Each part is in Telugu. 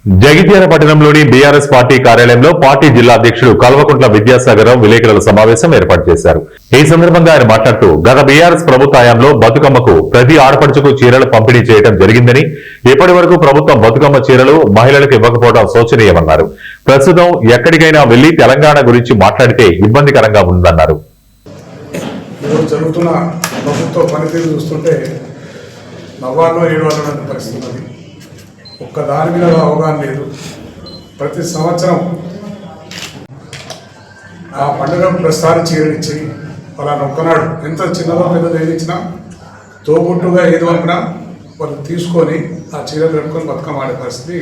జగిత్యాల పట్టణంలోని బీఆర్ఎస్ పార్టీ కార్యాలయంలో పార్టీ జిల్లా అధ్యక్షుడు కల్వకుంట్ల విద్యాసాగరరావు విలేకరుల సమావేశం ఏర్పాటు చేశారు. ఈ సందర్భంగా ఆయన మాట్లాడుతూ గత బీఆర్ఎస్ ప్రభుత్వ హయాంలో బతుకమ్మకు ప్రతి ఆడపడుచుకు చీరలు పంపిణీ చేయడం జరిగిందని, ఇప్పటి వరకు ప్రభుత్వం బతుకమ్మ చీరలు మహిళలకు ఇవ్వకపోవడం శోచనీయమన్నారు. ప్రస్తుతం ఎక్కడికైనా వెళ్లి తెలంగాణ గురించి మాట్లాడితే ఇబ్బందికరంగా ఉందన్నారు. జరుగుతున్న ప్రభుత్వ పనితీరు చూస్తుంటే నవ్వాలో ఏడవాలో పరిస్థితి ఉంది. ఒక్క దాని మీద అవగాహన లేదు. ప్రతి సంవత్సరం ఆ పండుగ ప్రసారి చీరనిచ్చి వాళ్ళ ఒక్కనాడు ఎంత చిన్నదో పెద్దదో ఏది ఇచ్చినా తోబుట్టుగా ఏది వంపినా వాళ్ళు తీసుకొని ఆ చీరలు కట్టుకొని బతుకమ్మ ఆడే పరిస్థితి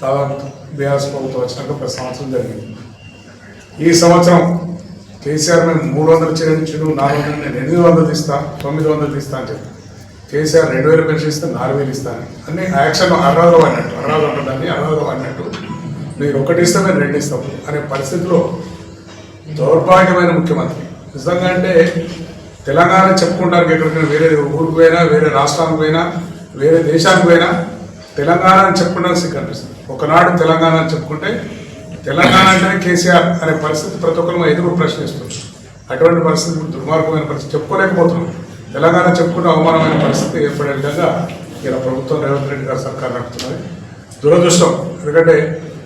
దాదాపు బీఆర్ఎస్ ప్రభుత్వం వచ్చినాక ప్రతి సంవత్సరం జరిగింది. ఈ సంవత్సరం కేసీఆర్ మేము 300 చీరలు ఇచ్చిండు, 400, నేను 800 ఇస్తా, 900 ఇస్తా అని చెప్పి కేసీఆర్ 2000 పెన్షన్ ఇస్తే 4000 ఇస్తాను అన్ని యాక్షన్ అర్రాలో అన్నట్టు అర్రాలో అన్నట్టు మీరు ఒకటి ఇస్తే మేము 2 ఇస్తాం అనే పరిస్థితిలో దౌర్భాగ్యమైన ముఖ్యమంత్రి. నిజంగా అంటే తెలంగాణ చెప్పుకుంటానికి ఎక్కడికైనా వేరే ఊరికి పోయినా, వేరే రాష్ట్రానికి పోయినా, వేరే దేశానికి పోయినా తెలంగాణ అని చెప్పుకోవడానికి కనిపిస్తుంది. ఒకనాడు తెలంగాణ అని చెప్పుకుంటే తెలంగాణ అంటేనే కేసీఆర్ అనే పరిస్థితి ప్రతి ఒక్కరు ఎదురు ప్రశ్నిస్తుంది. అటువంటి పరిస్థితి దుర్మార్గమైన పరిస్థితి చెప్పుకోలేకపోతున్నాం. తెలంగాణ చెప్పుకుంటే అవమానమైన పరిస్థితి ఏర్పడే విధంగా ఇలా ప్రభుత్వం రేవంత్ రెడ్డి గారు సర్కార్ నడుపుతున్నది. దురదృష్టం. ఎందుకంటే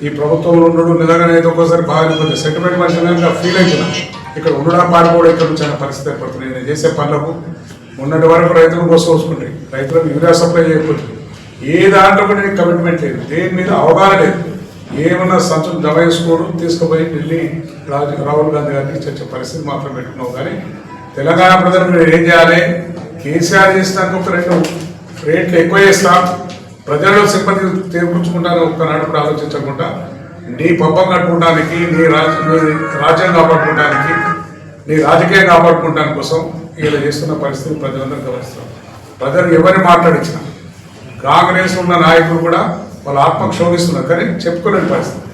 ఈ ప్రభుత్వంలో ఉండడం నిజంగానే ఏదో ఒక్కోసారి బాగా అనిపోతుంది. సెంటిమెంట్ మనుషులుగా ఫీల్ అవుతున్నాం. ఇక్కడ ఉండడం పారిపోవడం ఇక్కడ నుంచి అనే పరిస్థితి ఏర్పడుతుంది. నేను చేసే పనులకు మొన్నటి వరకు రైతులు కోసుకుంటాయి, రైతులకు యూరియా సప్లై చేయకపోతుంది, ఏ దాంట్లో కూడా నీకు కమిట్మెంట్ లేదు, దేని మీద అవగాహన లేదు. ఏమన్నా సంచులు జమ చేసుకోవడం తీసుకుపోయి ఢిల్లీ రాహుల్ గాంధీ గారికి చర్చ పరిస్థితి మాత్రం పెట్టుకున్నావు. కానీ తెలంగాణ ప్రజలకు మీరు ఏం చేయాలి? కేసీఆర్ చేసినాక ఒక 2 రేట్లు ఎక్కువ చేస్తా, ప్రజల్లో సింపతి తీర్పుచ్చుకుంటాను ఒక్కనాడు కూడా ఆలోచించకుండా నీ పబ్బం కట్టుకోవడానికి, నీ రాజ్యం కాపాడుకోవడానికి, నీ రాజకీయం కాపాడుకోవడానికి కోసం ఇలా చేస్తున్న పరిస్థితి ప్రజలందరూ గమనిస్తారు. ప్రజలు ఎవరిని మాట్లాడించిన కాంగ్రెస్ ఉన్న నాయకులు కూడా వాళ్ళ ఆత్మకు శోభిస్తున్నారు, కానీ చెప్పుకోలేని పరిస్థితి.